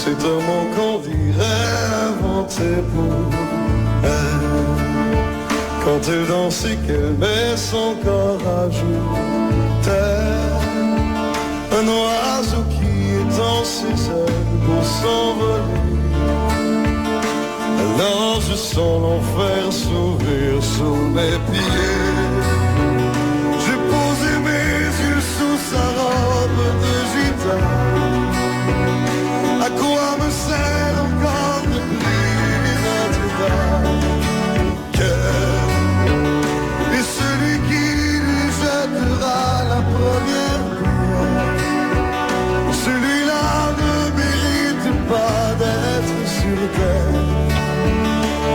C'est un mot qu'on dirait inventé pour elle. Quand elle danse et qu'elle met son corps à jour, tel un oiseau qui étend ses ailes pour s'envoler. Alors je sens l'enfer s'ouvrir sous mes pieds. J'ai posé mes yeux sous sa robe de gitane. À quoi me sert encore de prier Notre-Dame? Cœur est celui qui lui jettera la première pierre. Celui-là ne mérite pas d'être sur terre.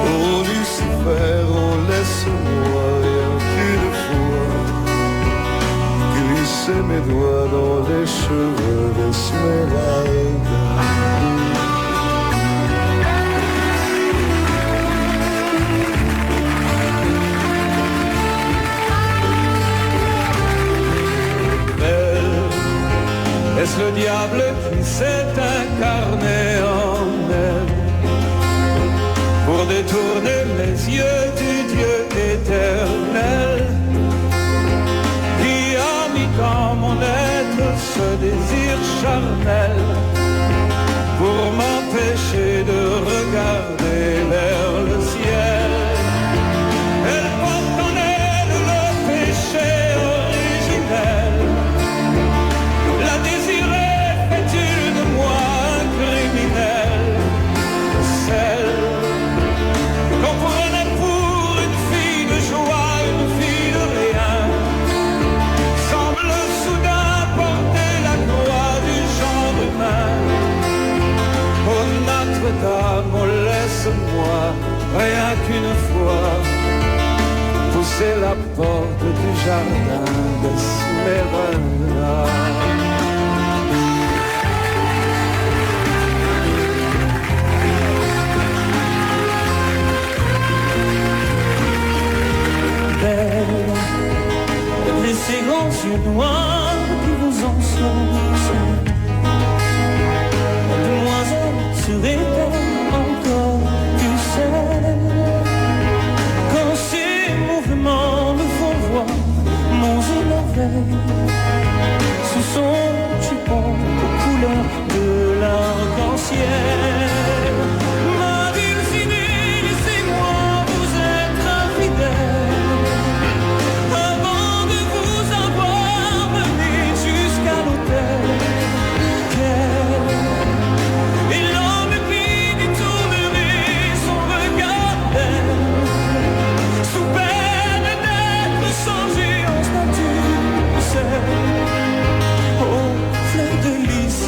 Oh Lucifer, oh laisse-moi rien qu'une fois glisser mes doigts dans les cheveux d'Esmeralda. Est-ce le diable qui s'est incarné en elle pour détourner les yeux du Dieu éternel qui a mis dans mon être ce désir charnel pour m'empêcher de regarder vers le ciel? Elle porte en elle le péché originel. La désirer fait de moi un criminel. Celle qu'on prenait pour une fille de joie, une fille de rien, semble soudain porter la croix du genre humain. Oh Notre-Dame, oh laisse-moi rien qu'une fois pousser la porte du jardin d'Esmeralda. Et ces grands yeux noirs qui vous enfoncent, demoiselle, serait-elle encore plus seule quand ces mouvements me font voir mon émerveil sous son jupon aux couleurs de l'arc-en-ciel? Ma dulcinée, laissez-moi vous être infidèle avant de vous avoir mené jusqu'à l'autel. Et l'homme qui détournerait son regard d'elle, sous peine d'être changé en statue de sel. Oh, fleur de lys,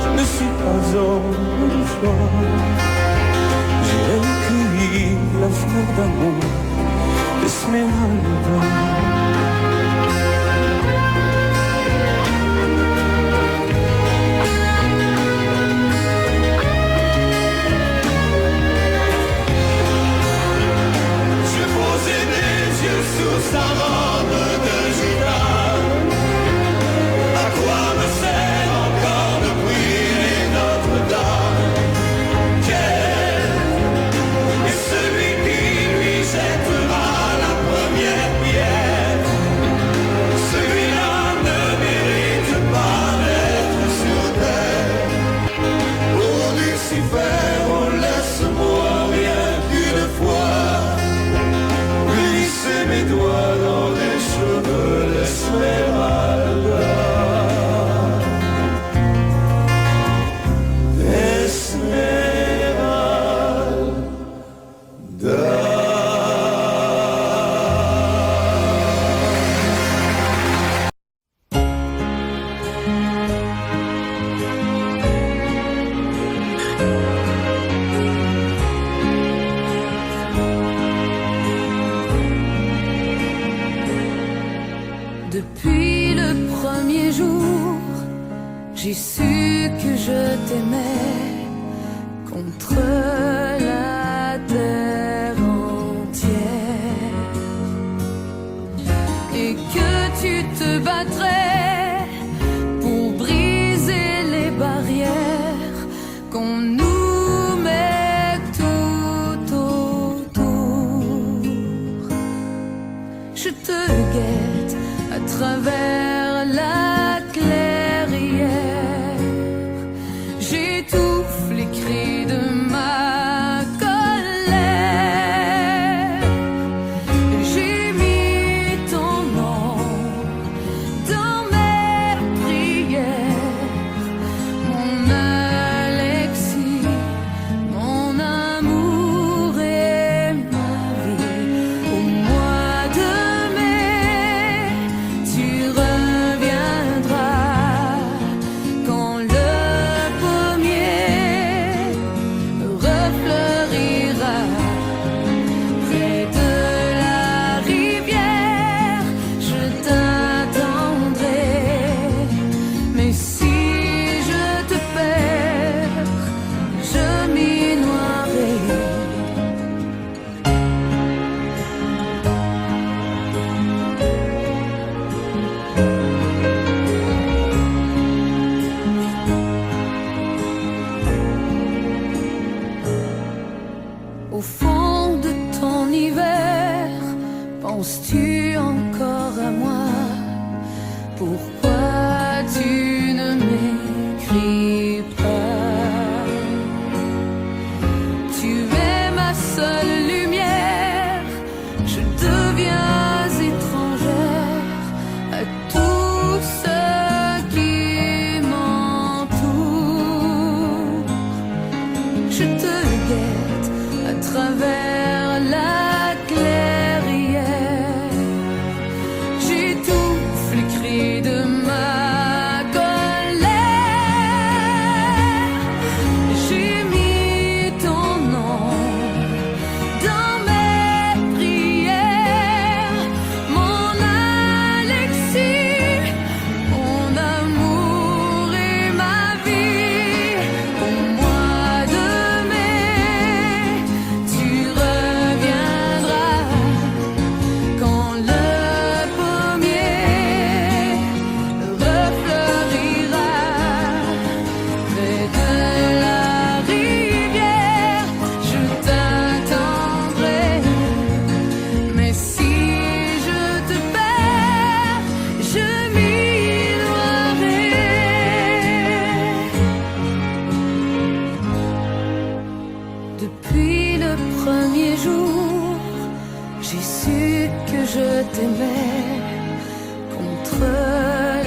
je ne suis pas homme de foi. J'ai cueilli la fleur d'amour d'Esmeralda. J'ai posé mes yeux sous sa robe de gitane. À quoi me sert encore de prier Notre-Dame? Quel est celui qui lui jettera la première pierre? Celui-là ne mérite pas d'être sur terre. Oh Lucifer, oh laisse-moi rien qu'une fois glisser mes doigts dans les cheveux d'Esmeralda. Depuis le premier jour, j'ai su que je t'aimais contre la terre entière et que tu te battrais pour briser les barrières qu'on vers la clairière. J'étouffe les cris de ma colère. J'ai mis ton nom dans mes prières, mon Alexis, mon amour et ma vie. Au mois de mai, tu reviendras quand le pommier refleurira près de la rivière. Je t'attendrai, mais si je te perds, je m'y noierai. Depuis le premier jour, j'ai su que je t'aimais contre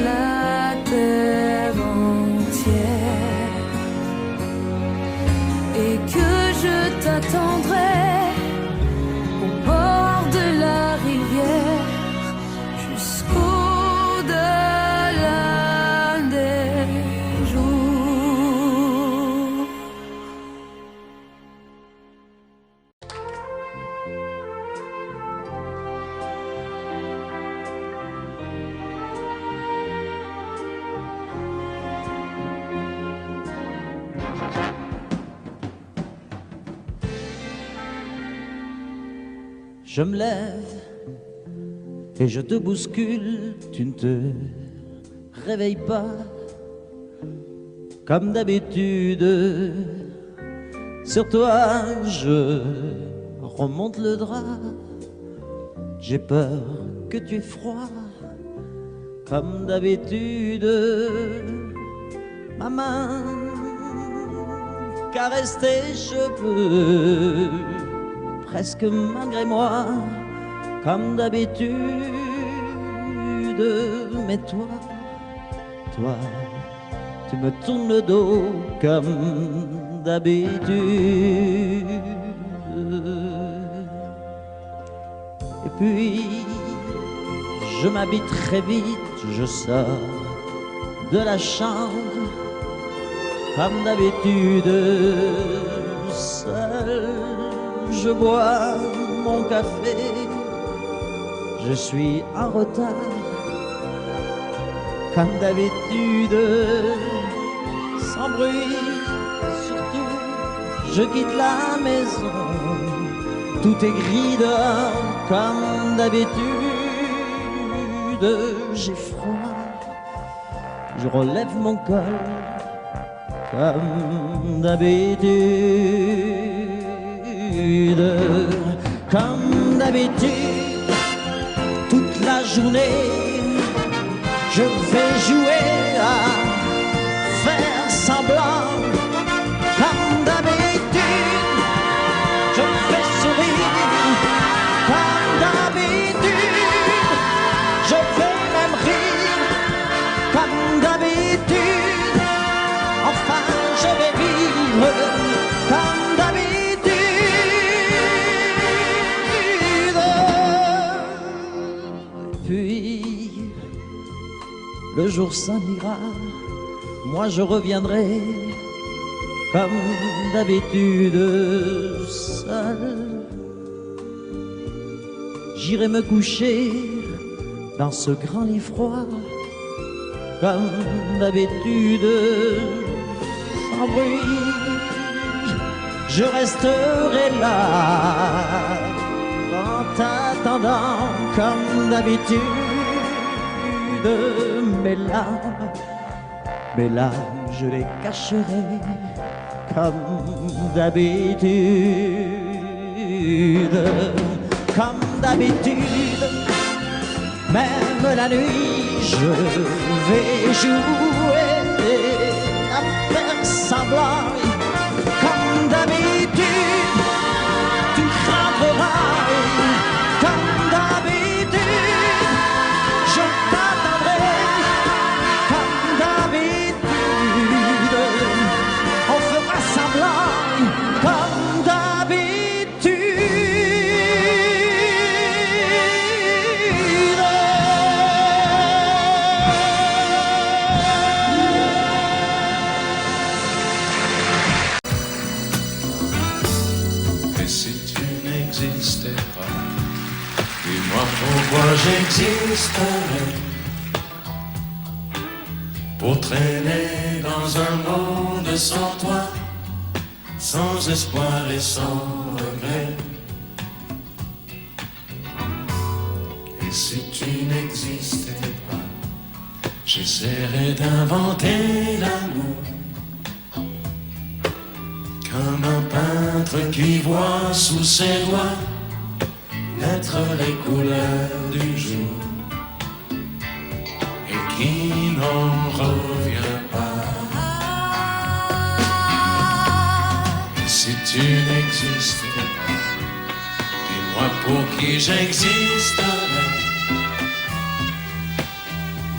la terre entière, et que je t'attendrai au bord de la rivière jusqu'au-delà des jours. Je me lève et je te bouscule, tu ne te réveilles pas comme d'habitude. Sur toi, je remonte le drap. J'ai peur que tu aies froid comme d'habitude. Ma main caresse tes cheveux, presque malgré moi, comme d'habitude. Mais toi, tu me tournes le dos comme d'habitude. Et puis, je m'habille très vite, je sors de la chambre comme d'habitude. Seul, je bois mon café, je suis en retard, comme d'habitude, sans bruit, surtout, je quitte la maison, tout est gris dehors, comme d'habitude, j'ai froid, je relève mon col, comme d'habitude, comme d'habitude, toute la journée, je vais jouer à faire semblant, comme d'habitude, je fais sourire, comme d'habitude, je vais même rire, comme d'habitude, enfin je vais vivre, comme d'habitude. Puis le jour s'en ira, moi je reviendrai comme d'habitude seul. J'irai me coucher dans ce grand lit froid, comme d'habitude, sans bruit. Je resterai là en t'attendant comme d'habitude. Mes larmes, je les cacherai comme d'habitude. Comme d'habitude, même la nuit, je vais jouer à faire semblant. Comme d'habitude, tu rentreras. Comme d'habitude, je t'attendrai. Comme d'habitude, on fera semblant. Comme d'habitude. j'existerai pour traîner dans un monde sans toi, sans espoir et sans regret. Et si tu n'existais pas, j'essaierais d'inventer l'amour, comme un peintre qui voit sous ses doigts naître les couleurs du jour et qui n'en revient pas. Et si tu n'existais pas, dis-moi pour qui j'existerais.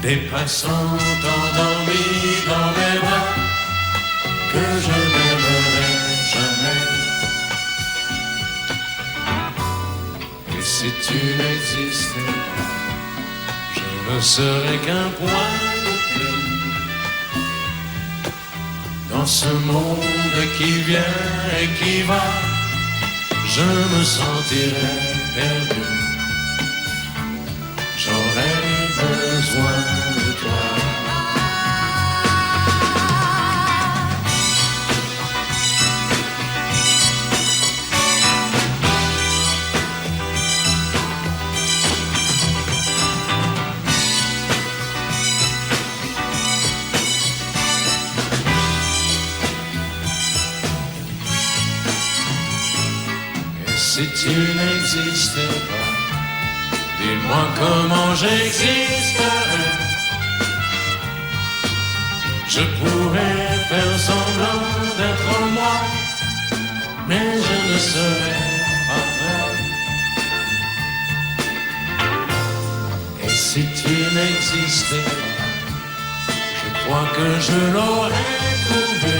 Des passants endormis dans mes bras que je n'aimerai jamais. Et si tu n'existais pas, je ne serais qu'un point de plus dans ce monde qui vient et qui va. Je me sentirais perdu. J'aurais besoin de toi. Et si tu n'existais pas, dis-moi comment j'existerais. Je pourrais faire semblant d'être moi, mais je ne serais pas vrai. Et si tu n'existais pas, je crois que je l'aurais trouvé.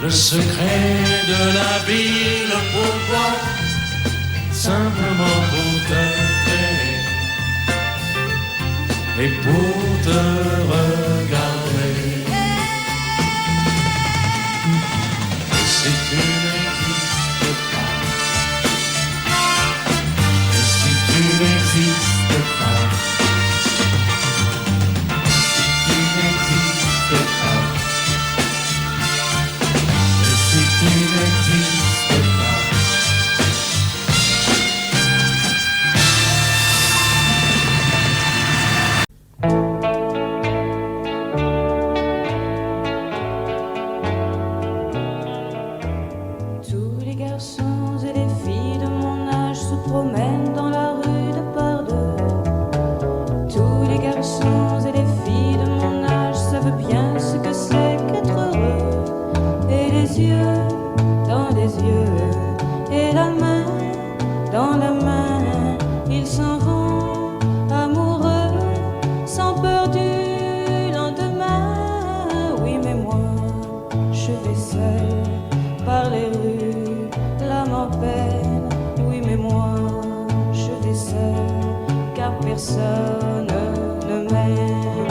Le secret de la vie, le pourquoi, simplement pour te créer et pour te regarder. Et si tu n'existes pas, et si tu n'existes pas, si tu n'existes pas, et si tu n'existes pas. Tous les garçons et les filles de mon âge se promènent dans la rue de par deux. Tous les garçons et les filles de mon âge savent bien ce que c'est qu'être heureux. Et les yeux dans les yeux, et la main dans la main, ils s'en vont amoureux, sans peur du lendemain. Oui, mais moi, je vais seul par les rues, l'âme en peine. Oui, mais moi, je vais seul, car personne ne m'aime.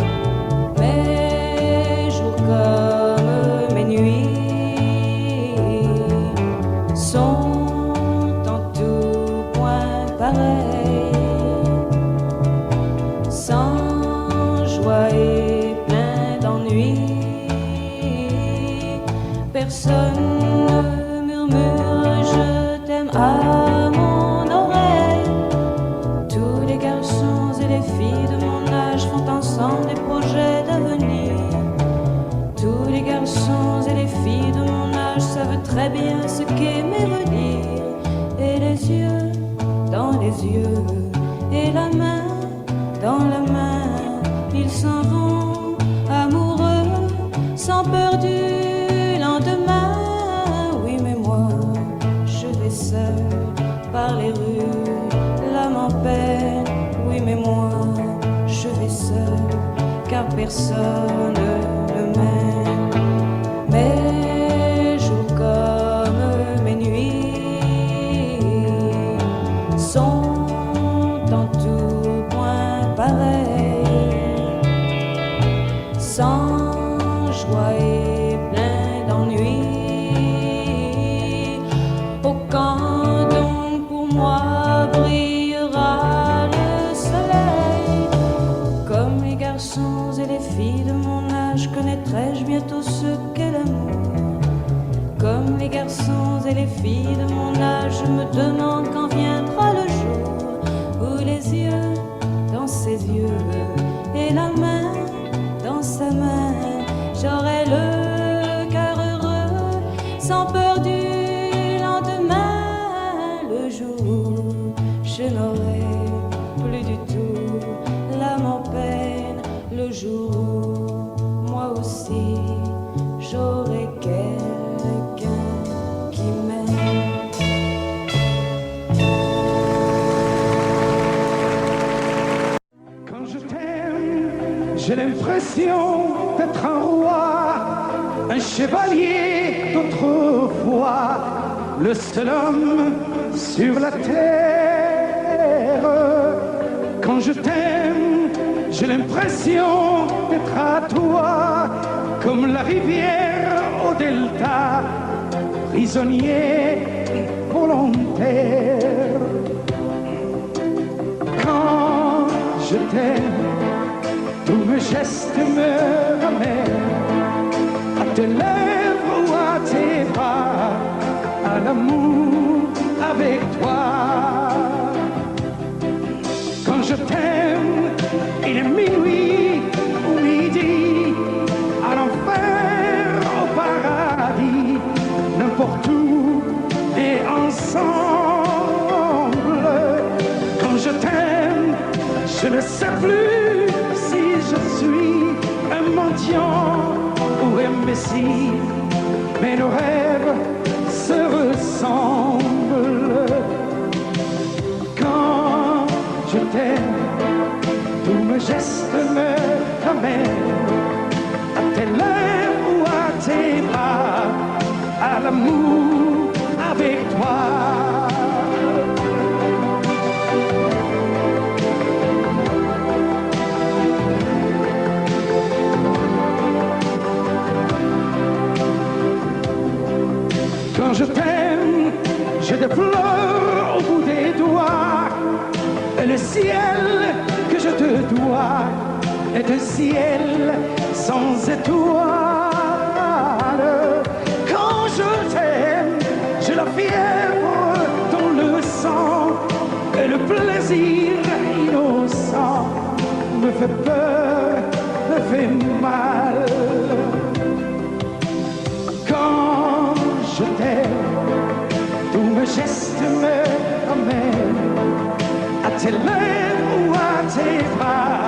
Mes jours comme mes nuits sont en tout point pareils, sans joie et plein d'ennui. Personne ne murmure je t'aime à mon oreille. Tous les garçons et les filles de mon âge font ensemble des projets d'avenir. Tous les garçons et les filles de mon âge savent très bien ce qu'aimer veut dire. Et les yeux dans les yeux, et la main dans la main, ils s'en vont amoureux, sans peur du lendemain. Oui, mais moi, je vais seul par les rues, l'âme en peine. Oui, mais moi, je vais seul, car personne ne m'aime. Mes jours comme mes nuits sont en tout point pareils, sans joie et plein d'ennui. Oh, quand donc pour moi brille âge connaîtrai-je bientôt ce qu'est l'amour. Comme les garçons et les filles de mon âge, je me demande quand viendra le jour où les yeux dans ses yeux et la main dans sa main, j'aurai le cœur heureux sans peur du lendemain. Le jour où je n'aurai plus du tout l'âme en peine, le jour où moi aussi j'aurai quelqu'un qui m'aime. Quand je t'aime, j'ai l'impression d'être un roi, un chevalier d'autrefois, le seul homme sur la terre. Quand je t'aime, j'ai l'impression d'être à toi, comme la rivière au delta, prisonnier volontaire. Quand je t'aime, tous mes gestes me ramènent à tes lèvres ou à tes bras, à l'amour avec toi. Quand je t'aime, il est minuit ou midi, à l'enfer, au paradis, n'importe où et ensemble. Quand je t'aime, je ne sais plus si je suis un mendiant ou imbécile, mais nos rêves se ressemblent. Quand je t'aime, tous mes gestes me ramènent à tes lèvres ou à tes bras, à l'amour avec toi. Quand je t'aime, j'ai des fleurs au bout des doigts, et le ciel que je te dois est un ciel sans étoiles. Quand je t'aime, j'ai la fièvre dans le sang, et le plaisir innocent me fait peur, me fait mal. Quand je t'aime, tous mes gestes me ramènent à tes lèvres ou à tes bras,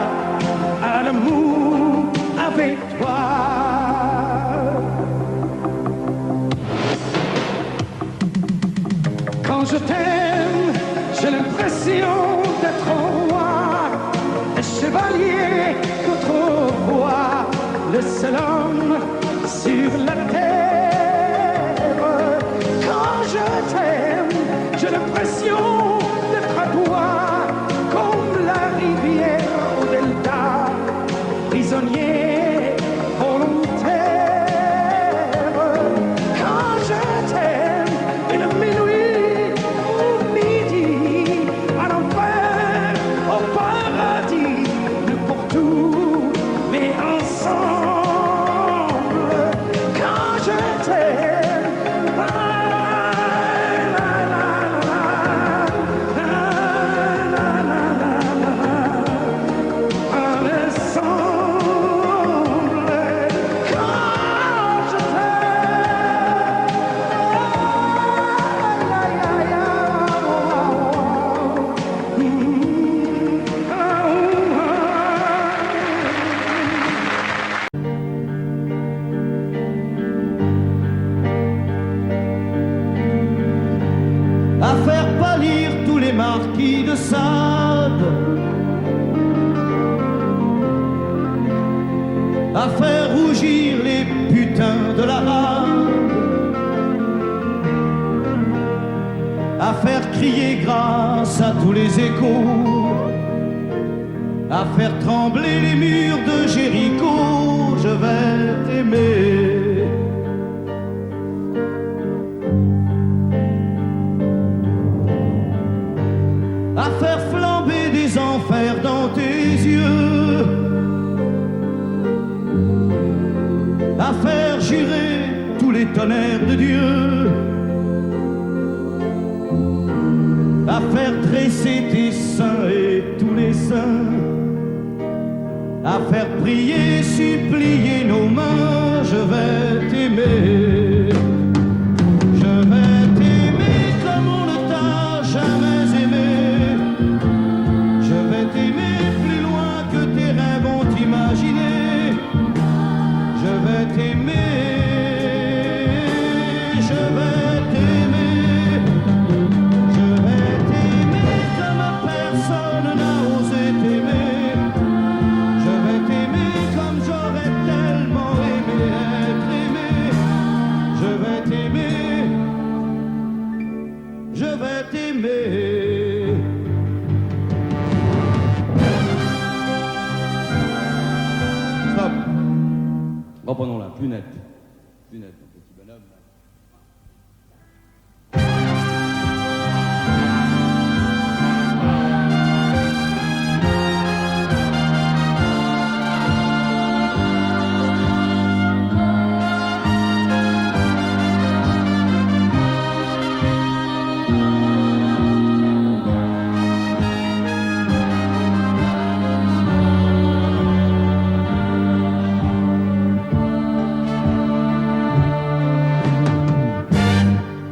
à l'amour avec toi. Quand je t'aime, j'ai l'impression d'être un roi, un chevalier d'autrefois, le seul homme sur la terre. Quand je t'aime, j'ai l'impression d'être à toi, comme la rivière au delta, prisonnier volontaire. Quand je t'aime, il est minuit ou midi, à l'enfer, au paradis, n'importe où, mais ensemble. Quand je t'aime, à faire pâlir tous les marquis de Sade, à faire rougir les putains de la rade, à faire crier grâce à tous les échos, à faire trembler les murs de Jéricho. Je vais t'aimer. À faire flamber des enfers dans tes yeux, jurer tous les tonnerres de Dieu, à faire dresser tes seins et tous les saints, à faire prier, supplier nos mains. Je vais t'aimer, je vais t'aimer comme on ne t'a jamais aimé. Je vais t'aimer plus loin que tes rêves ont imaginé. Je vais t'aimer, je vais t'aimer, je vais t'aimer comme personne n'a osé t'aimer. Je vais t'aimer comme j'aurais tellement aimé être aimé. Je vais t'aimer, je vais t'aimer. Stop. Reprenons-la, plus net. Plus net, mon petit bonhomme.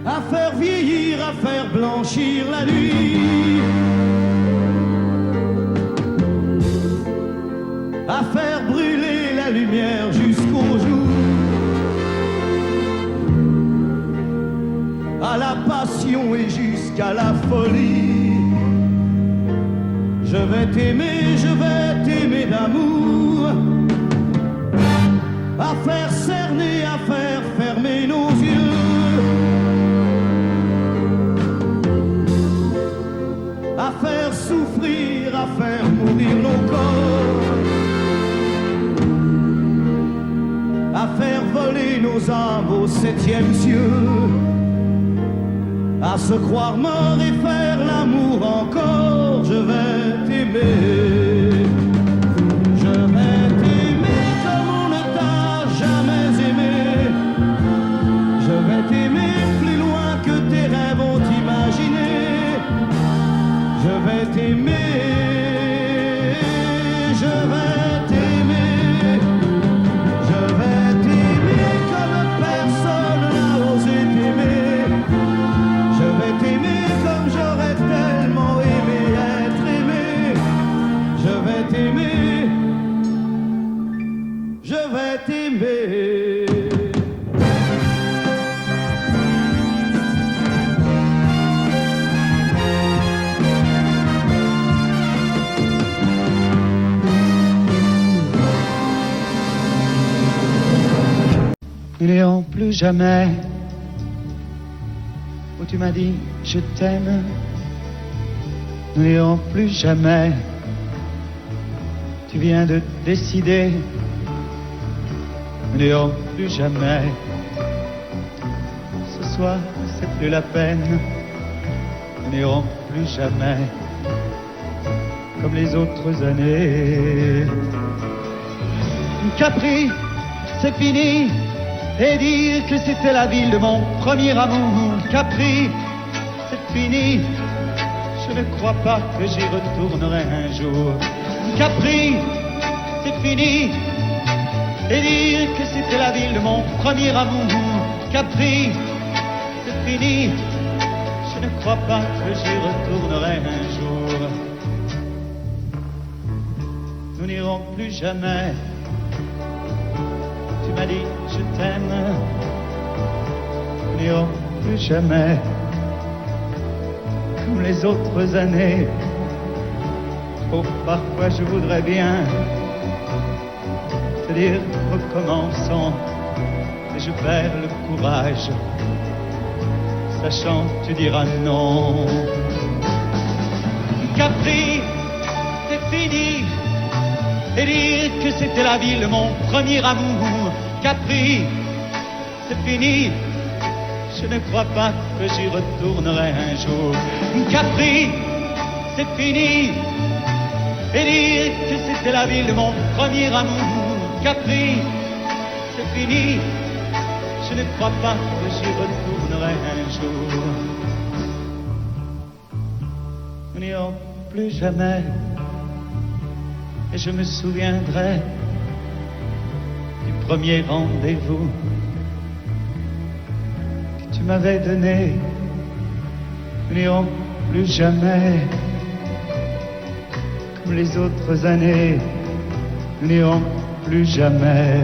À faire vieillir, à faire blanchir la nuit, à faire brûler la lumière jusqu'au jour, à la passion et jusqu'à la folie. Je vais t'aimer d'amour, à faire cerner, à faire fermer nos yeux, à faire souffrir, à faire mourir nos corps, à faire voler nos âmes au 7e cieux, à se croire mort et faire l'amour encore. Je vais t'aimer, je vais t'aimer comme on ne t'a jamais aimé. Je vais t'aimer plus loin que tes rêves ont imaginé. Je vais t'aimer, je vais t'aimer, je vais t'aimer comme personne n'a osé t'aimer. Je vais t'aimer comme j'aurais tellement aimé être aimé. Je vais t'aimer, je vais t'aimer. Nous n'irons plus jamais où tu m'as dit je t'aime. Nous n'irons plus jamais. Tu viens de décider. Nous n'irons plus jamais. Ce soir, c'est plus la peine. Nous n'irons plus jamais comme les autres années. Capri, c'est fini. Et dire que c'était la ville de mon premier amour. Capri, c'est fini. Je ne crois pas que j'y retournerai un jour. Capri, c'est fini. Et dire que c'était la ville de mon premier amour. Capri, c'est fini. Je ne crois pas que j'y retournerai un jour. Nous n'irons plus jamais. Tu m'as dit je t'aime. Nous n'irons plus jamais comme les autres années. Oh, parfois je voudrais bien te dire recommençons, mais je perds le courage, sachant que tu diras non. Capri, c'est fini. Et dire que c'était la ville de mon premier amour. Capri, c'est fini. Je ne crois pas que j'y retournerai un jour. Capri, c'est fini. Et dire que c'était la ville de mon premier amour. Capri, c'est fini. je ne crois pas que j'y retournerai un jour. Nous n'irons plus jamais, et je me souviendrai du premier rendez-vous que tu m'avais donné. Nous n'irons plus jamais, comme les autres années. Nous n'irons plus jamais,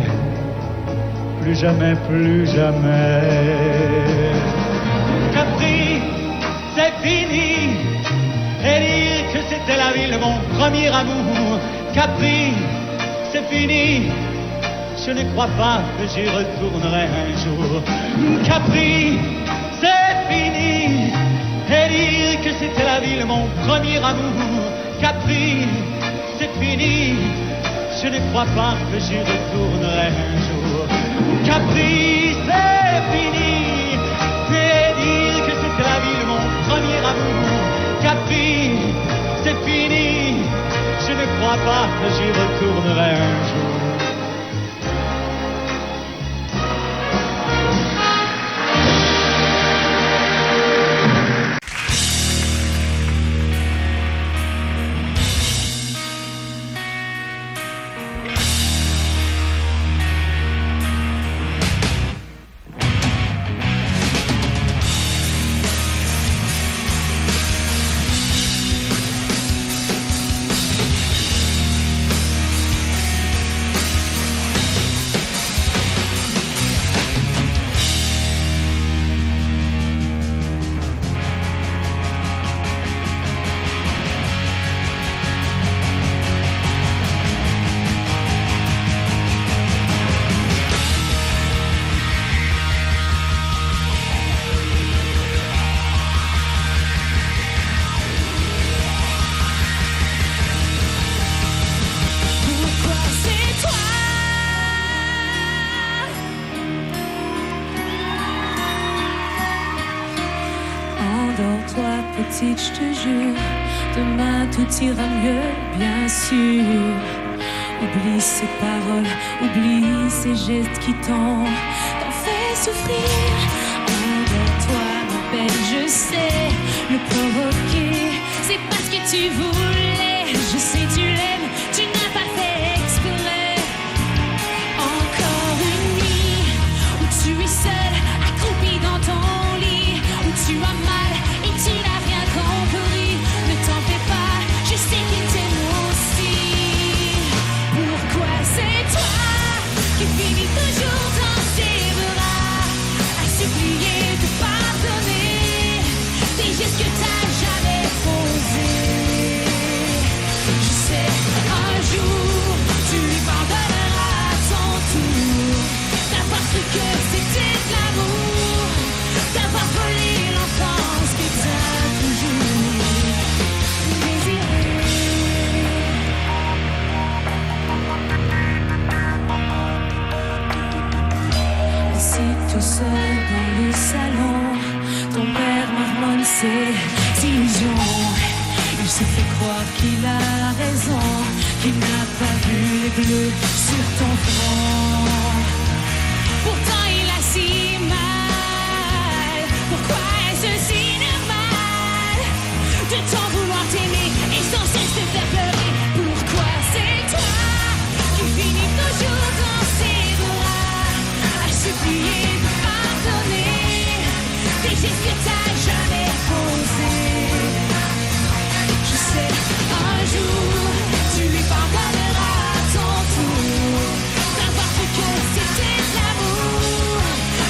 plus jamais, plus jamais. Capri, c'est fini, et dire que c'était la ville de mon premier amour. Capri, c'est fini, je ne crois pas que j'y retournerai un jour. Capri, c'est fini, et dire que c'était la ville de mon premier amour. Capri, c'est fini, je ne crois pas que j'y retournerai un jour. Capri, c'est fini, et dire que c'était la ville de mon premier amour. Capri, c'est fini, je ne crois pas que j'y retournerai un jour. petite, je te jure, demain tout ira mieux, bien sûr. Oublie ces paroles, oublie ces gestes qui t'ont fait souffrir. Endors-toi, ma belle, je sais le provoquer. C'est parce que tu voulais, je sais tu l'aimes, tu n'as pas fait exprès. Encore une nuit où tu es seule, accroupie dans ton lit, où tu as mal et tu n'as rien compris. Ne t'en fais pas, je sais qu'il t'aime aussi. Pourquoi c'est toi qui finis toujours dans ses bras, à supplier de pardonner des gestes que t'as jamais posés? Je sais, un jour tu lui pardonneras à ton tour, d'avoir cru que c'était de l'amour, d'avoir volé l'enfance que t'as toujours désiré. Assis tout seul dans le salon, ton père marmonne ses illusions. Il se fait croire qu'il a raison, qu'il n'a pas vu les bleus sur ton front. Pourtant il a si mal. Pourquoi est-ce si normal de t'en vouloir t'aimer et sans cesse te faire pleurer? Pourquoi c'est toi qui finis toujours dans ses bras, à supplier de pardonner des gestes que t'as jamais posés? Je sais, un jour tu lui pardonneras à ton tour, d'avoir cru que c'était de l'amour,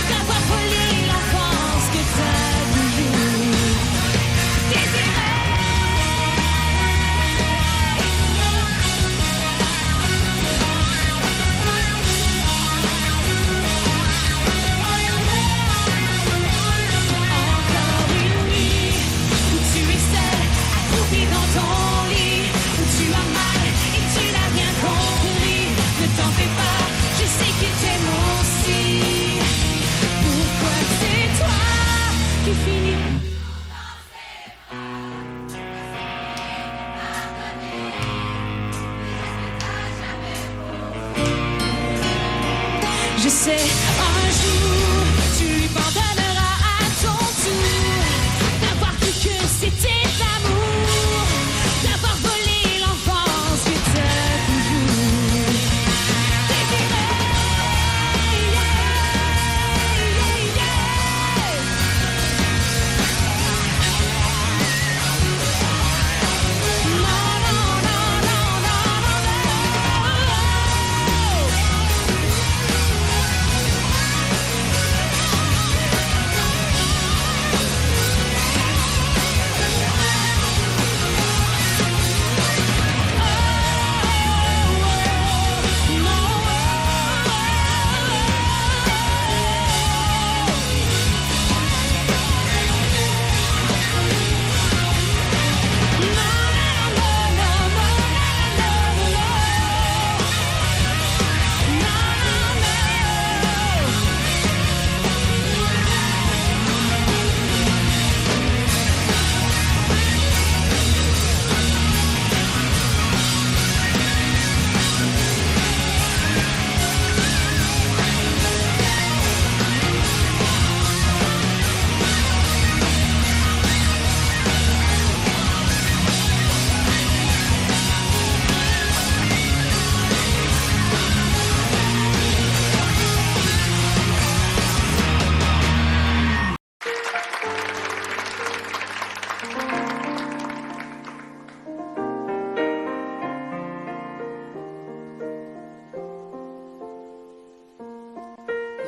d'avoir volé l'enfance que t'as toujours désiré. Encore une nuit où tu es seule, accroupie dans ton lit, où tu as mal et tu n'as rien compris. Ne t'en fais pas, je sais qu'il t'aime aussi. Pourquoi c'est toi qui finis? Je sais, un jour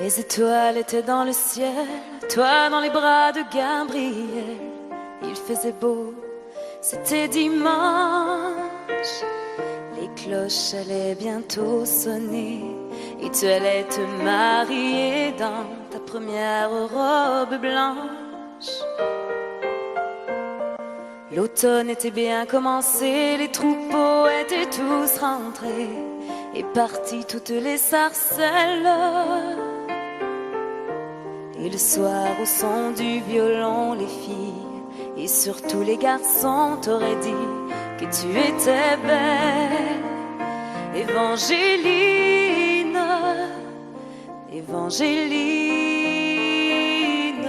Les étoiles étaient dans le ciel, toi dans les bras de Gabriel. Il faisait beau, c'était dimanche. Les cloches allaient bientôt sonner et tu allais te marier dans ta première robe blanche. L'automne était bien commencé, les troupeaux étaient tous rentrés et partis toutes les sarcelles. Et le soir au son du violon, les filles et surtout les garçons t'auraient dit que tu étais belle. Évangéline, Évangéline.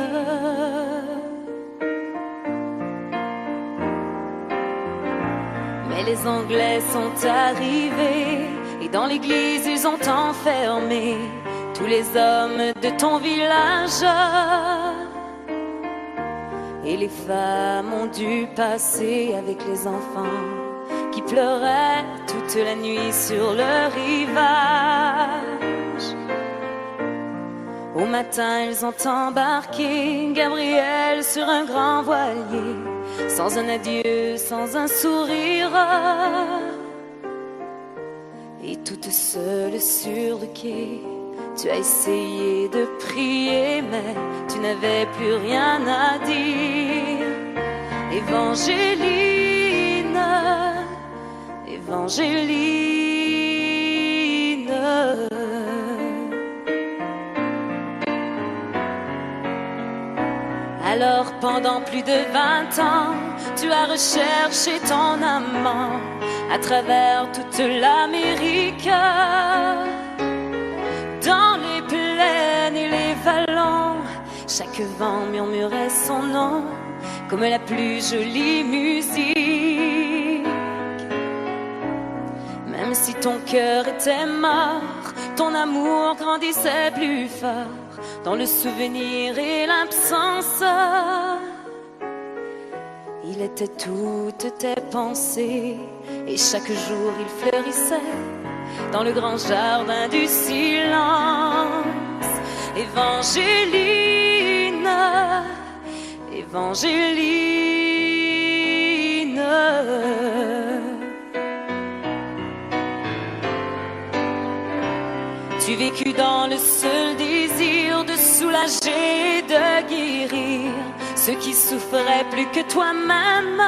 Mais les Anglais sont arrivés et dans l'église ils ont enfermé tous les hommes de ton village. Et les femmes ont dû passer avec les enfants qui pleuraient toute la nuit sur le rivage. Au matin, ils ont embarqué Gabriel sur un grand voilier, sans un adieu, sans un sourire. Et toute seule sur le quai, tu as essayé de prier, mais tu n'avais plus rien à dire. Évangéline, Évangéline. Alors pendant plus de 20 ans, tu as recherché ton amant à travers toute l'Amérique. Dans les plaines et les vallons, chaque vent murmurait son nom comme la plus jolie musique. Même si ton cœur était mort, ton amour grandissait plus fort dans le souvenir et l'absence. Il était toutes tes pensées et chaque jour il fleurissait dans le grand jardin du silence. Évangéline, Évangéline. Tu vécus dans le seul désir de soulager, de guérir ceux qui souffraient plus que toi-même.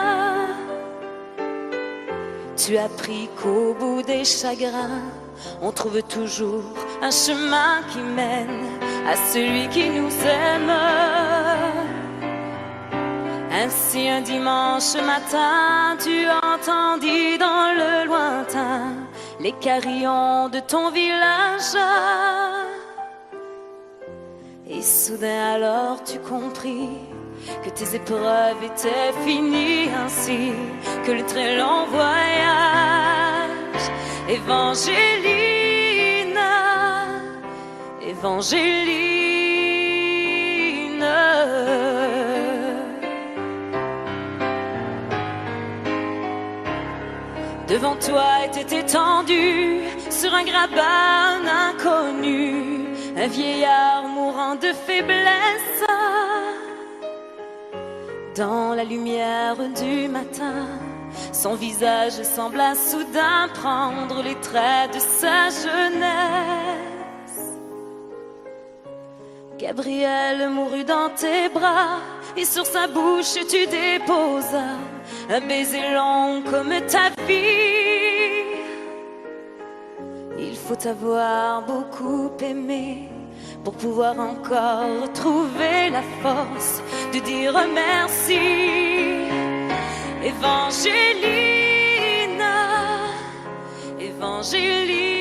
Tu as appris qu'au bout des chagrins, on trouve toujours un chemin qui mène à celui qui nous aime. Ainsi un dimanche matin, tu entendis dans le lointain les carillons de ton village. Et soudain alors tu compris que tes épreuves étaient finies, ainsi que le très long voyage. Évangéline, Évangéline. Devant toi était étendu sur un grabat un inconnu, un vieillard mourant de faiblesse. Dans la lumière du matin, son visage sembla soudain prendre les traits de sa jeunesse. Gabriel mourut dans tes bras et sur sa bouche tu déposas un baiser long comme ta vie. Il faut avoir beaucoup aimé pour pouvoir encore trouver la force de dire merci. Évangéline, Évangéline.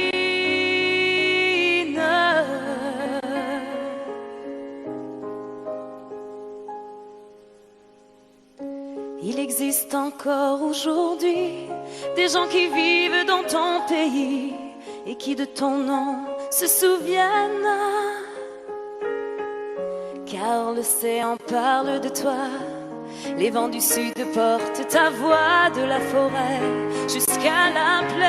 Il existe encore aujourd'hui des gens qui vivent dans ton pays et qui de ton nom se souviennent. Car l'océan parle de toi, les vents du sud portent ta voix de la forêt jusqu'à la plaine.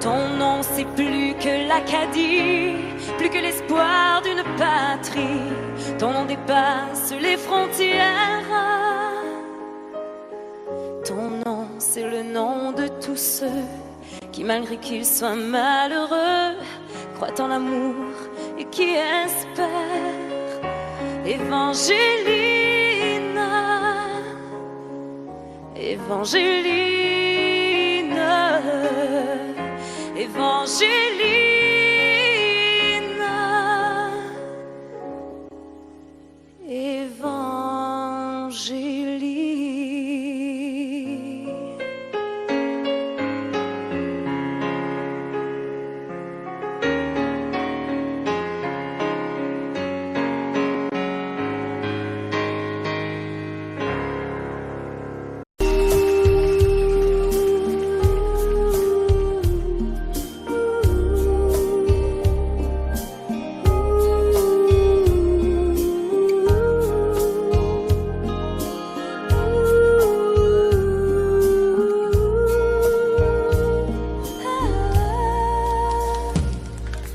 Ton nom c'est plus que l'Acadie, plus que l'espoir d'une patrie. Ton nom dépasse les frontières. Ton nom c'est le nom de tous ceux qui malgré qu'ils soient malheureux croient en l'amour et qui espèrent. Évangélina, Évangélina, Évangélina, Évangélina.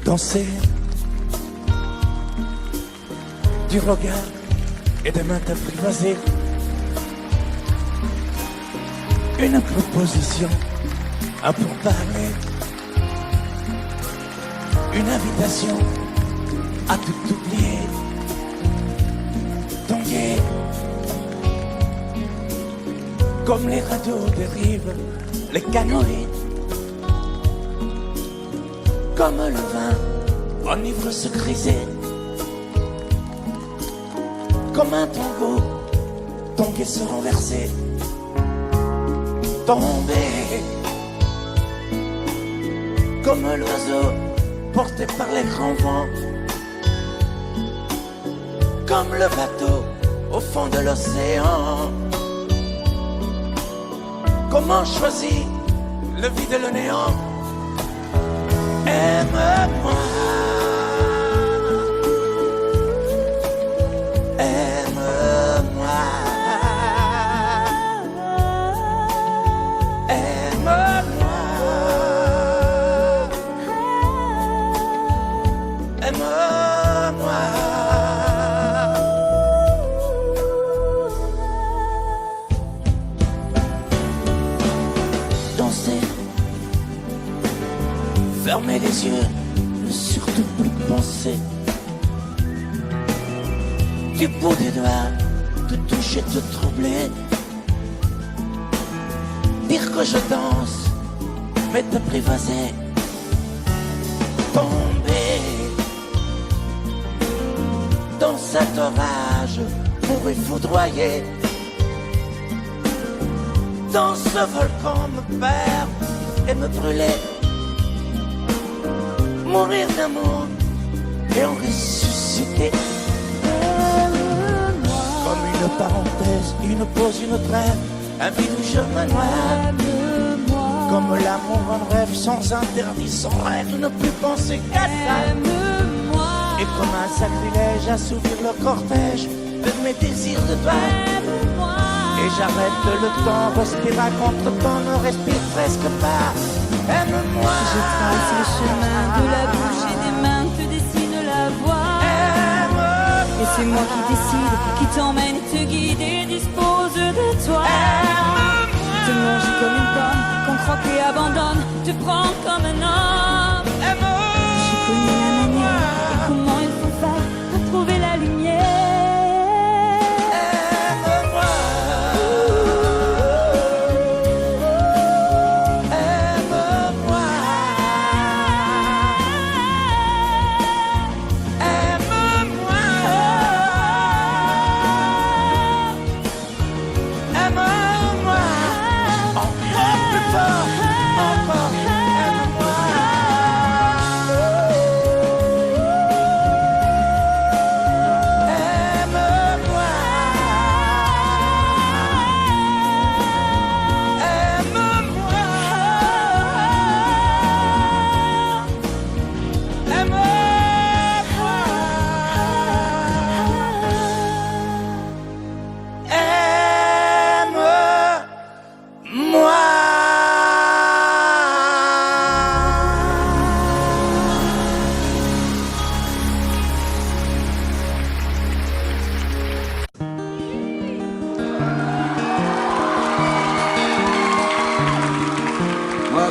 Danser du regard et des mains apprivoisées, une proposition, un pourparler, une invitation à tout oublier, tanguer comme les radeaux dérivent, les canoës. Comme le vin, enivre se griser. Comme un tango, tanguer se renverser. Tomber. Comme l'oiseau, porté par les grands vents. Comme le bateau, au fond de l'océan. Comment choisir le vide et le néant? Aime-moi, aime-moi, aime-moi, aime-moi. Danser. Fermer les yeux, ne surtout plus penser. Du bout des doigts, te toucher, te troubler. Dire que je danse, mais t'apprivoiser. Tomber dans cet orage pour y foudroyer. Dans ce volcan me perdre et me brûler. Mourir d'amour et en ressusciter. Comme une parenthèse, une pause, une trêve, un vide où je me noie. Comme l'amour en rêve, sans interdit, sans règle, ne plus penser qu'à ça. Et comme un sacrilège, assouvir le cortège de mes désirs de toi. Et j'arrête le temps, respire à contre-temps, ne respire presque pas. Aime-moi. Je trace le chemin de la bouche et des mains te dessine la voie. Et c'est moi qui décide, qui t'emmène, te guide et dispose de toi. Te manger comme une pomme, qu'on croque et abandonne, te prends comme un homme. J'ai connu la manière et comment il faut faire pour trouver la lumière. Encore plus fort, encore, aime-moi.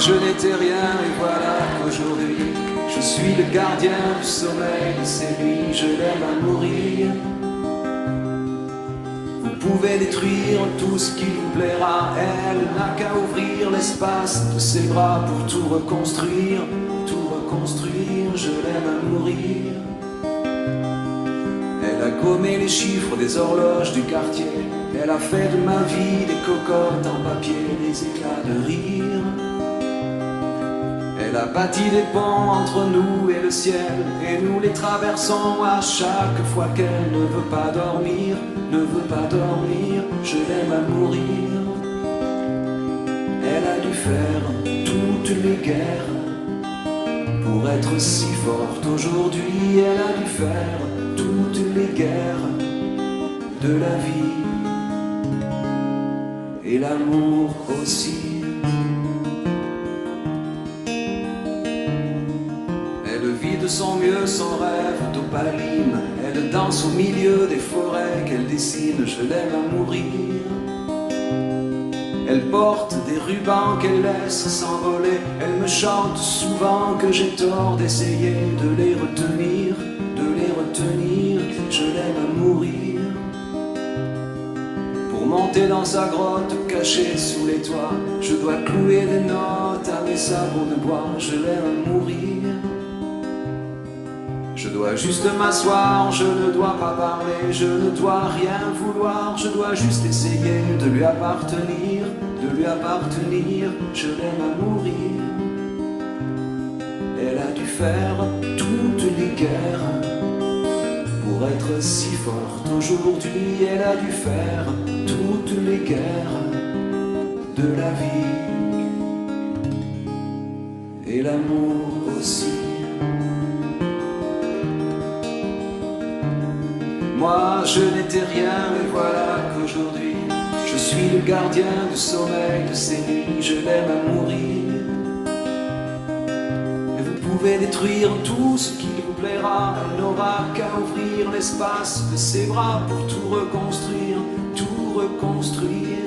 je n'étais rien et voilà qu'aujourd'hui je suis le gardien du sommeil de ces nuits, je l'aime à mourir. Vous pouvez détruire tout ce qui vous plaira, elle n'a qu'à ouvrir l'espace de ses bras pour tout reconstruire, je l'aime à mourir. Elle a gommé les chiffres des horloges du quartier, elle a fait de ma vie des cocottes en papier, des éclats de rire. Elle a bâti des ponts entre nous et le ciel, et nous les traversons à chaque fois qu'elle ne veut pas dormir, je l'aime à mourir. Elle a dû faire toutes les guerres pour être si forte aujourd'hui, elle a dû faire toutes les guerres de la vie et l'amour aussi. Elle vit de son mieux son rêve d'opaline, elle danse au milieu des forêts qu'elle dessine, je l'aime à mourir. Elle porte des rubans qu'elle laisse s'envoler, elle me chante souvent que j'ai tort d'essayer de les retenir, je l'aime à mourir. Pour monter dans sa grotte cachée sous les toits, je dois clouer des notes à mes sabots de bois, je l'aime à mourir. Je dois juste m'asseoir, je ne dois pas parler, je ne dois rien vouloir, je dois juste essayer de lui appartenir, je l'aime à mourir. Elle a dû faire toutes les guerres pour être si forte aujourd'hui, elle a dû faire toutes les guerres de la vie et l'amour aussi. Moi je n'étais rien et voilà qu'aujourd'hui je suis le gardien du sommeil de ces nuits, je l'aime à mourir. Et vous pouvez détruire tout ce qui vous plaira, elle n'aura qu'à ouvrir l'espace de ses bras pour tout reconstruire,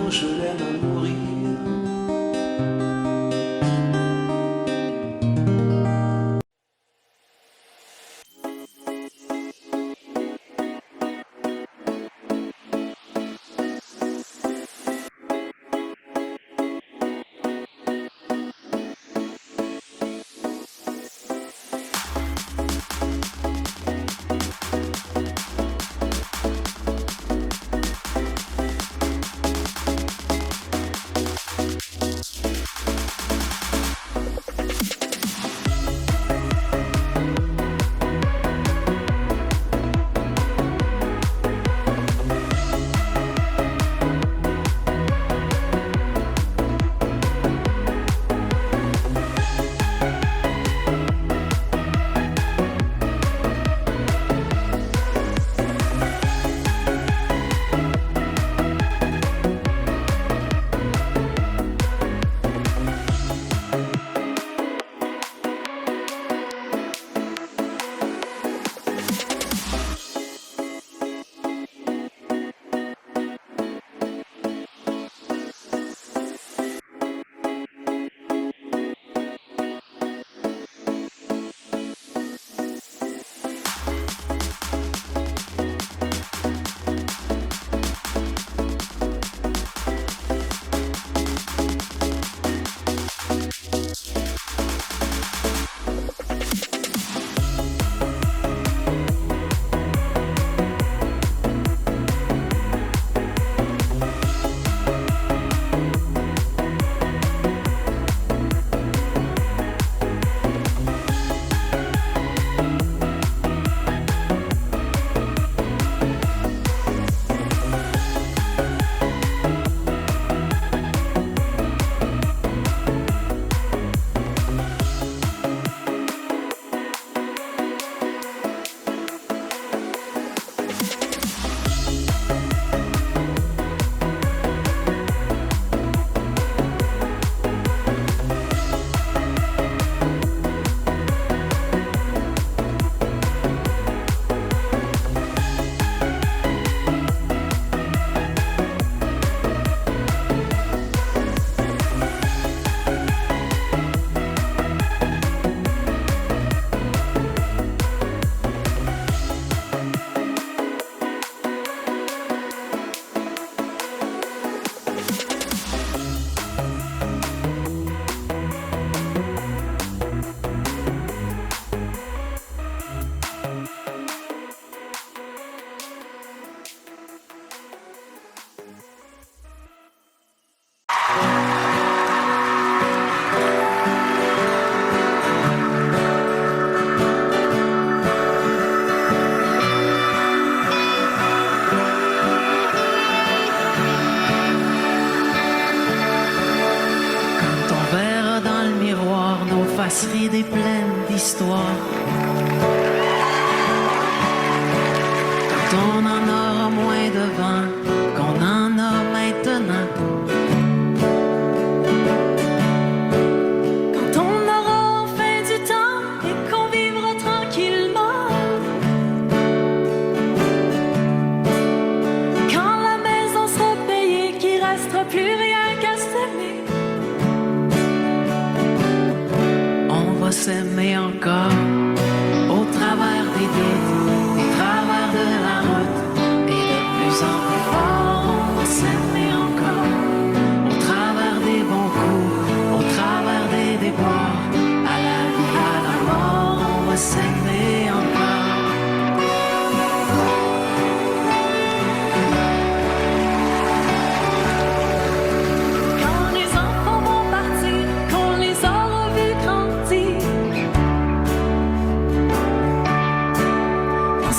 je l'aime à mourir.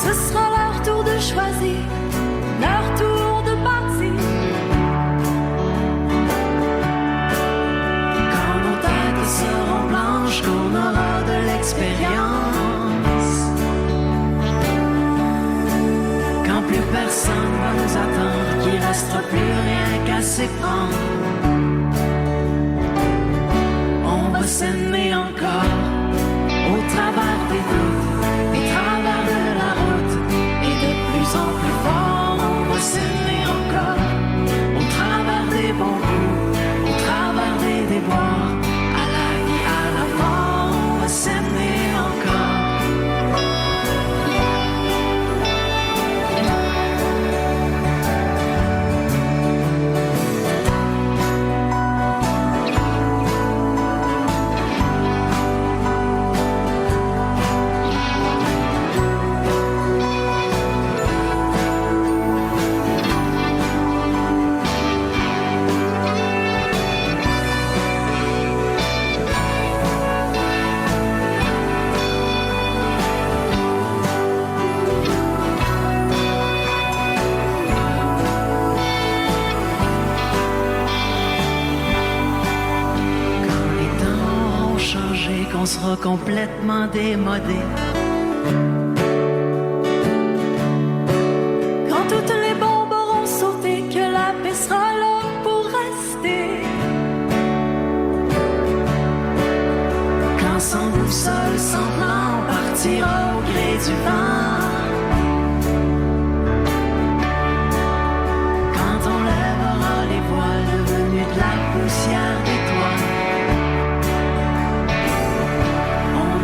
ce sera leur tour de choisir, leur tour de partir. Quand nos têtes seront blanches, qu'on aura de l'expérience, quand plus personne va nous attendre, qu'il restera plus rien qu'à s'éprendre, on va s'aimer encore au travers des doutes, au travers de la route, et de plus en plus fort, on va s'aimer encore au travers des bons coups, au travers des déboires, à la vie, à la mort, on va s'aimer encore. On sera complètement démodé. Quand toutes les bombes auront sauté, que la paix sera là pour rester. Quand sans boussole, sans plan, on partira au gré du vent. Quand on lèvera les voiles devenus de la poussière des toits,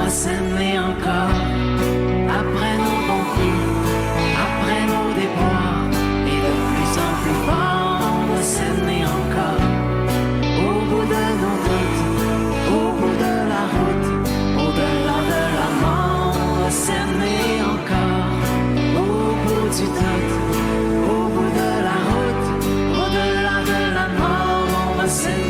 s'aimer encore après nos bons coups, après nos déboires, et de plus en plus fort, on va s'aimer encore au bout de nos doutes, au bout de la route, au-delà de la mort, on va s'aimer encore au bout du doute, au bout de la route, au-delà de la mort, on va s'aimer.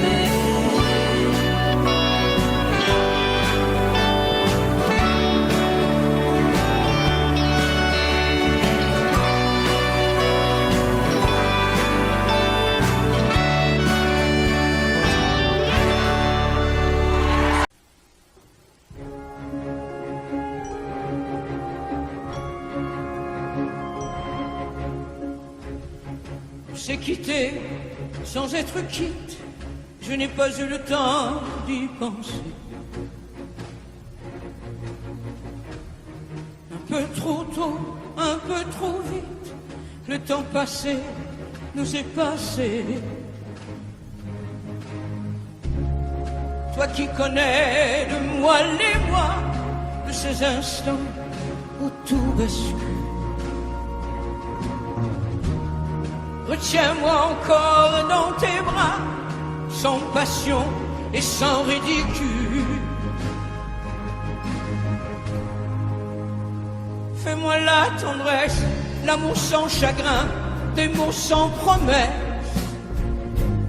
C'est quitter sans être quitte, je n'ai pas eu le temps d'y penser. Un peu trop tôt, un peu trop vite, le temps passé nous est passé. Toi qui connais de moi les mois, de ces instants où tout bascule, retiens-moi encore dans tes bras, sans passion et sans ridicule. Fais-moi la tendresse, l'amour sans chagrin, des mots sans promesse.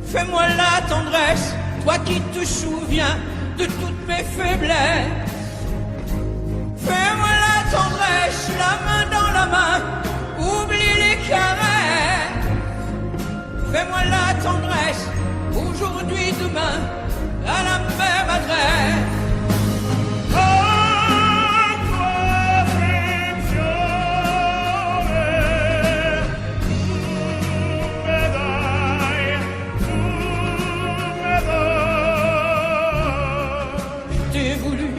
Fais-moi la tendresse, toi qui te souviens de toutes mes faiblesses. Fais-moi la tendresse, la main dans la main, oublie les caresses. Fais-moi la tendresse, aujourd'hui, demain, à la même adresse. Je t'ai voulu,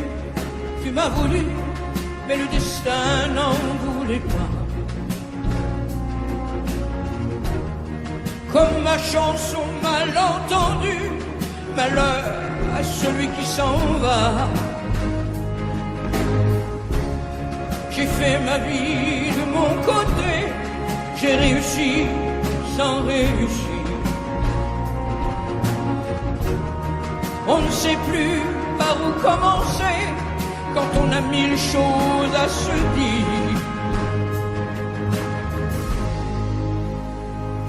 tu m'as voulu, mais le destin n'en voulait pas. Comme ma chanson mal entendue, malheur à celui qui s'en va. J'ai fait ma vie de mon côté, j'ai réussi sans réussir. On ne sait plus par où commencer quand on a mille choses à se dire.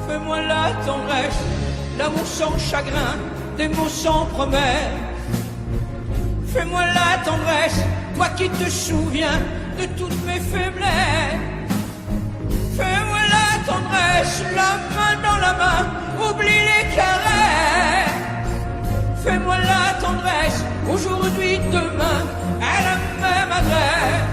Fais-moi la tendresse, l'amour sans chagrin, des mots sans promesse. Fais-moi la tendresse, toi qui te souviens de toutes mes faiblesses. la main, oublie les caresses. Fais-moi la tendresse, aujourd'hui, demain, à la même adresse.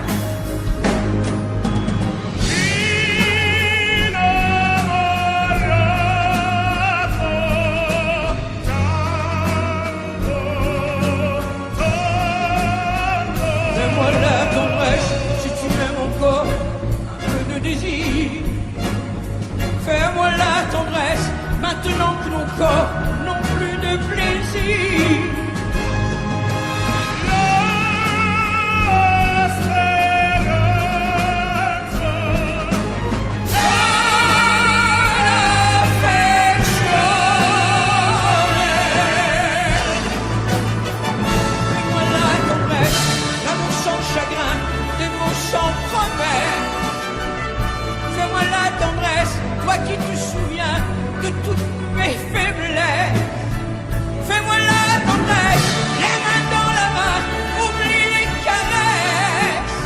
Fais-moi la tendresse, si tu m'aimes encore, un peu de désir. Fais-moi la tendresse, maintenant que nos corps n'ont plus de plaisir. Toi qui te souviens de toutes mes faiblesses, fais-moi la tendresse, les mains dans la main, oublie les caresses.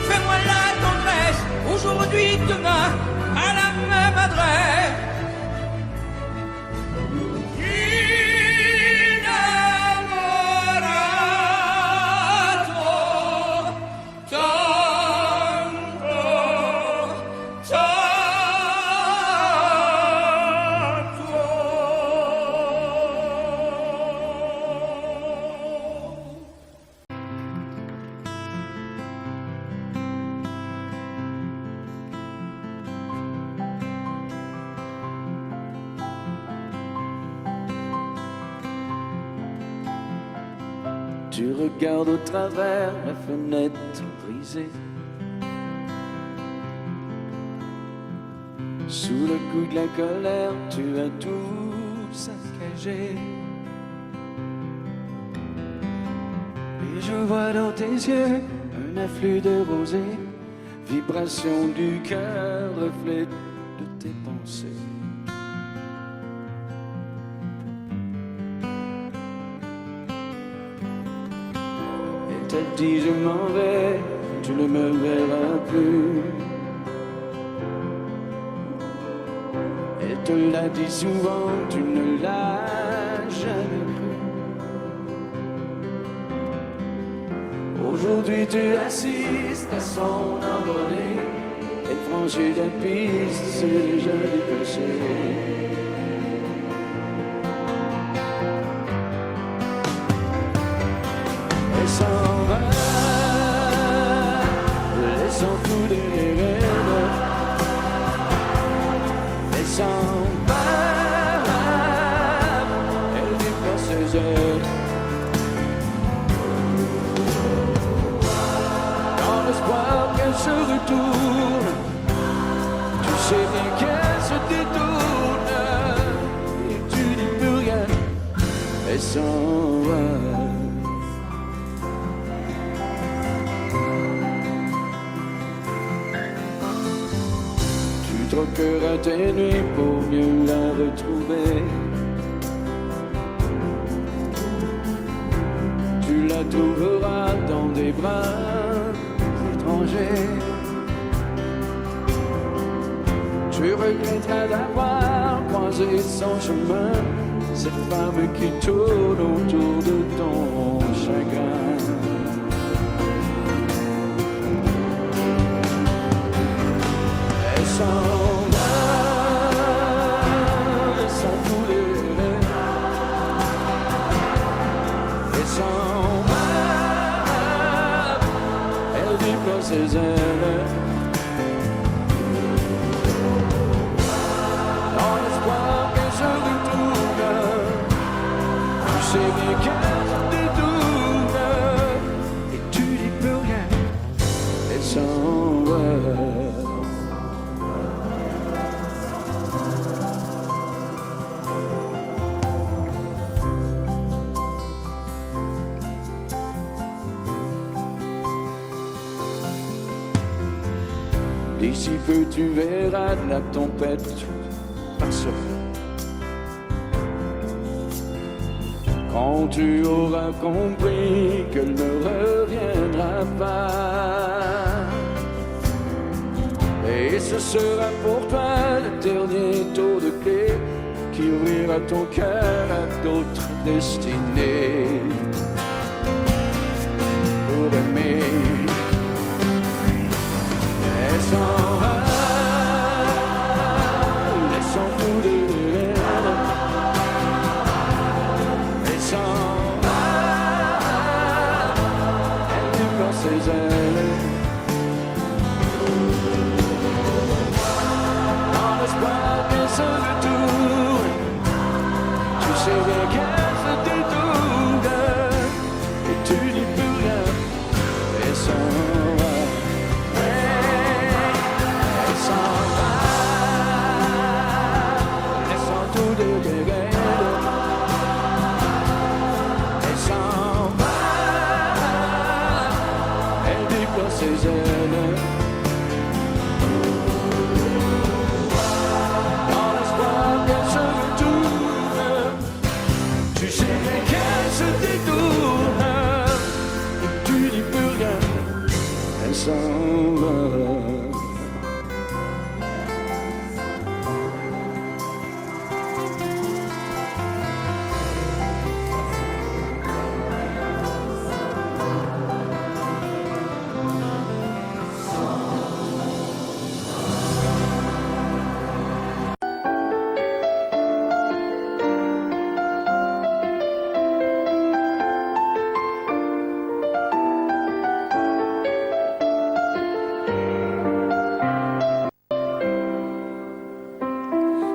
Fais-moi la tendresse, aujourd'hui, demain, à la même adresse. Tu regardes au travers la fenêtre brisée. Sous le coup de la colère, tu as tout saccagé. Et je vois dans tes yeux un afflux de rosée, vibration du cœur, reflet de tes pensées. T'as dit je m'en vais, tu ne me verras plus. Et te l'a dit souvent, tu ne l'as jamais cru. Aujourd'hui tu assistes à son envolée. Et franchir la piste, c'est déjà dépassé. Elle s'en va, laissant tout derrière. Elle s'en va, elle vit par ses heures. Dans l'espoir qu'elle se retourne, tu sais bien qu'elle se détourne. Et tu dis plus rien, elle s'en va. Troqueras tes nuits pour mieux la retrouver. Tu la trouveras dans des bras étrangers. Tu regretteras d'avoir croisé son chemin, cette femme qui tourne autour de ton chagrin. Elle s'en va, sans douleur. Elle s'en va, elle déploie ses ailes. Dans l'espoir qu'elle se retourne, tu sais bien qu'elle se détourne. Et tu dis plus rien, elle s'en va. D'ici peu tu verras la tempête passer. Quand tu auras compris qu'elle ne reviendra pas. Et ce sera pour toi le dernier tour de clé toi ton cœur a d'autres destinées pour aimer. Elle s'en va, laissant tout de l'air. Elle s'en va, elle déploie ses ailes. Dans l'espoir qu'elle se retourne, tu sais bien qu'elle se détourne et tu n'y peux rien. Elle s'en va. Ses ailes dans l'espoir qu'elle se retourne, tu sais bien qu'elle se détourne et tu n'y peux rien, elle s'en va.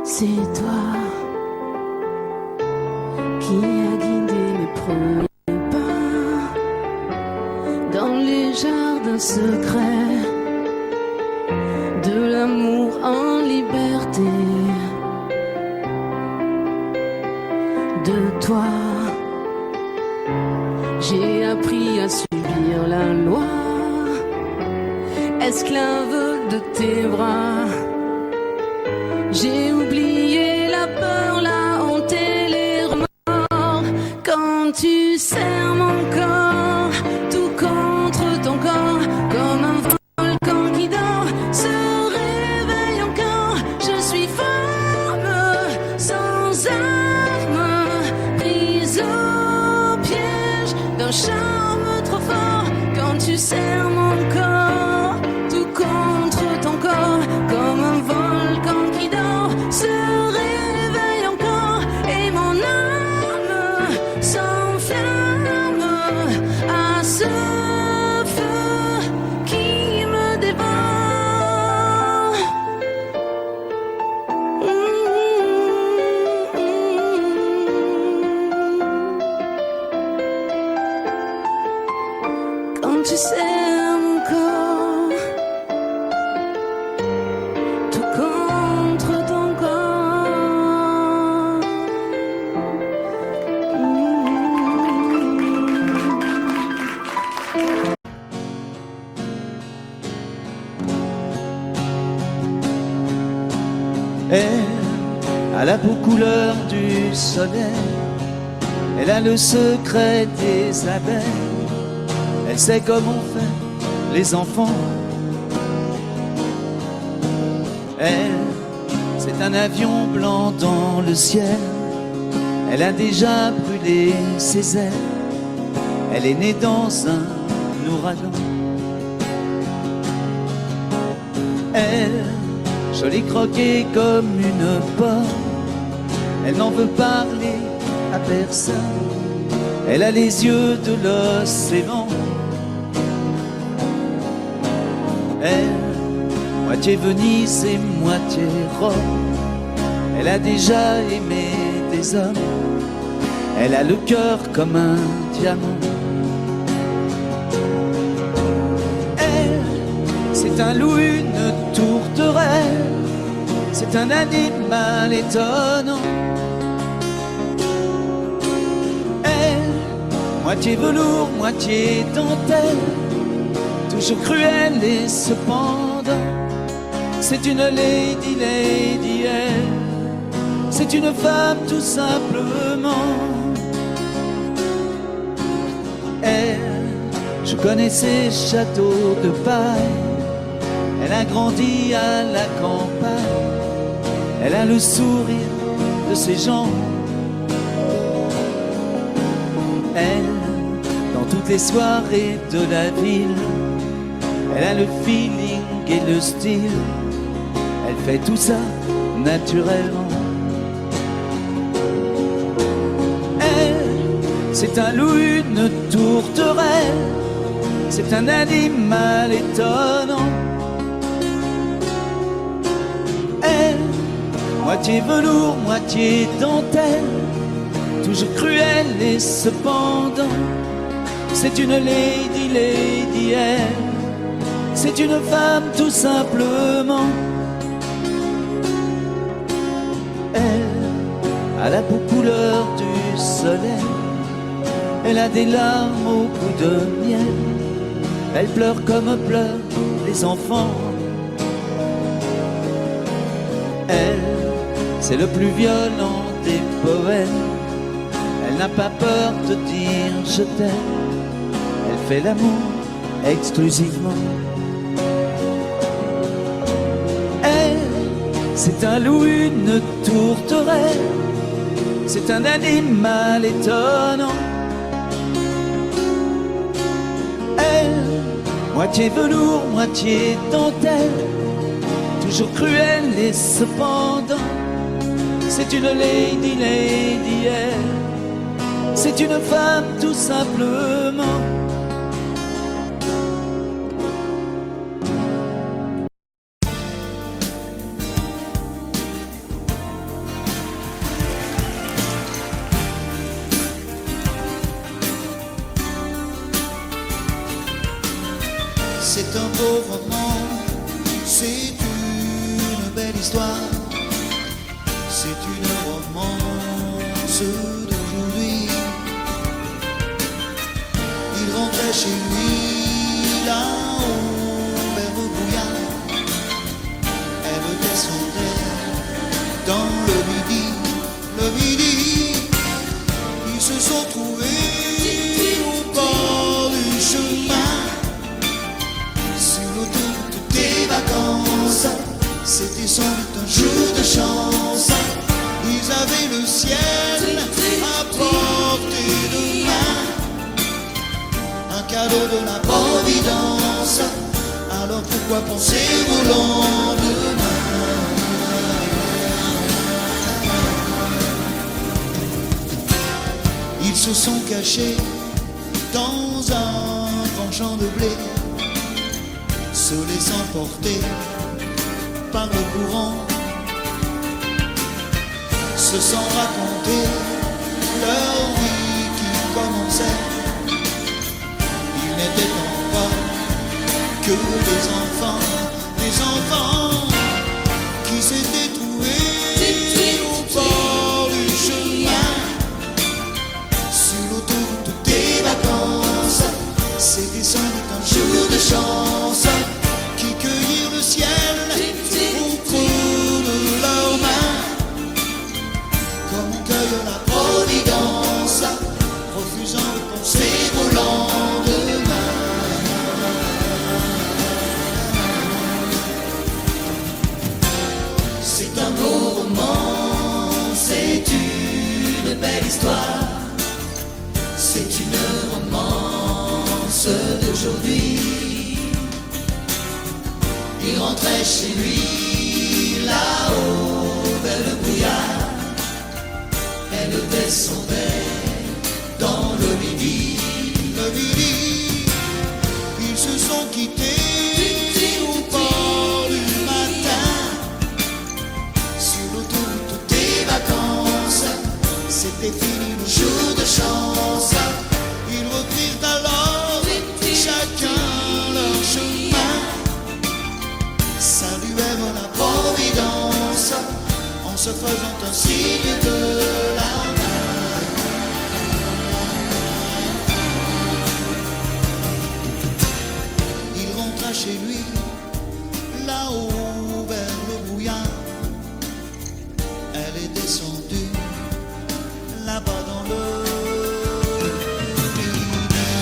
C'est toi qui a guidé mes premiers pas dans les jardins secrets de l'amour en liberté. De toi, j'ai appris à subir la loi, esclave de tes bras. J'ai oublié la peur, la honte et les remords. Quand tu serres mon corps, tout contre ton corps, comme un volcan qui dort, se réveille encore. Je suis femme, sans armes, prise au piège d'un charme trop fort. Quand tu serres mon corps, tout contre ton corps, comme un volcan se réveille encore et mon âme s'enflamme à ce feu qui me dévore. Quand tu serres mon corps, tout contre ton Elle a la peau couleur du soleil, elle a le secret des abeilles, elle sait comment faire les enfants. Elle, c'est un avion blanc dans le ciel, elle a déjà brûlé ses ailes, elle est née dans un ouragan. Elle, jolie croquée comme une pomme, elle n'en veut parler à personne, elle a les yeux de l'océan. Elle, moitié Venise et moitié Rome, elle a déjà aimé des hommes, elle a le cœur comme un diamant. Elle, c'est un loup, une tourterelle, c'est un animal étonnant. Elle, moitié velours, moitié dentelle, toujours cruelle et cependant, c'est une lady, lady, elle, c'est une femme tout simplement. Elle, je connais ses châteaux de paille, elle a grandi à la campagne, elle a le sourire de ses gens Elle, dans toutes les soirées de la ville, elle a le feeling et le style. Elle fait tout ça naturellement. Elle, c'est un loup, une tourterelle. C'est un animal étonnant. Elle, moitié velours, moitié dentelle, toujours cruelle et cependant, c'est une lady, lady, elle. C'est une femme tout simplement. Elle a la peau couleur du soleil. Elle a des larmes au goût de miel. Elle pleure comme pleurent les enfants. Elle, c'est le plus violent des poèmes. Elle n'a pas peur de dire je t'aime. Elle fait l'amour exclusivement. Elle, c'est un loup, une tourterelle. C'est un animal étonnant. Moitié velours, moitié dentelle, toujours cruelle et cependant, c'est une lady, lady, elle. C'est une femme tout simplement. C'est un beau roman, c'est une belle histoire, c'est une romance d'aujourd'hui. Il rentrait chez lui là-haut vers le brouillard. Elle descendait dans le midi, ils se sont trouvés au bord du chemin. C'était sans doute un jour de chance. Ils avaient le ciel à portée de main, un cadeau de la providence. Alors pourquoi penser au lendemain? Ils se sont cachés dans un grand champ de blé, se laissant porter par le courant, se sont raconté leur vie qui commençait. Ils n'étaient encore que des enfants qui s'étaient trouvés au bord du chemin, sur l'autoroute des vacances. C'était sans doute un jour de chance qui cueillirent le ciel au creux de leurs mains, comme on cueille la providence, refusant de penser au lendemain. C'est un beau roman, c'est une belle histoire, c'est une romance d'aujourd'hui. Il rentrait chez lui là-haut vers le brouillard. Elle descendait dans le midi. Ils se sont quittés au port du matin, sur l'autoroute des vacances. C'était fini le jour de chance. Ils reprirent alors chacun leur chemin, saluèrent la providence en se faisant un signe de la main. Il rentra chez lui là-haut vers le brouillard. Elle est descendue là-bas dans le midi.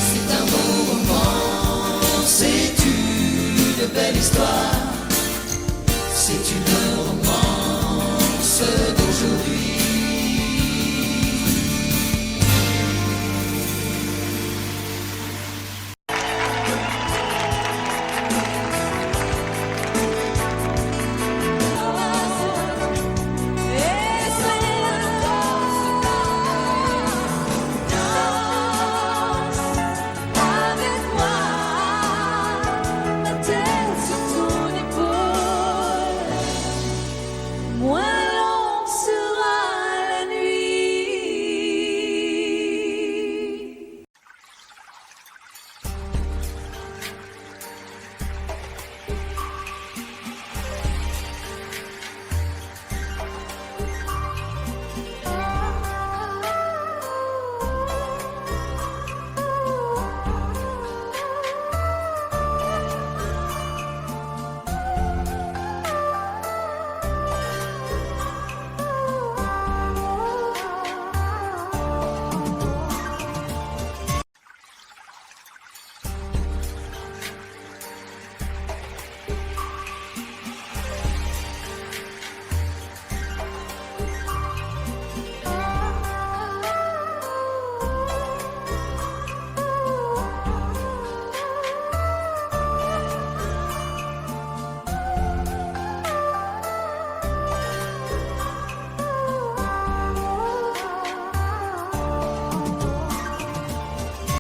C'est un beau roman, c'est une belle histoire, c'est une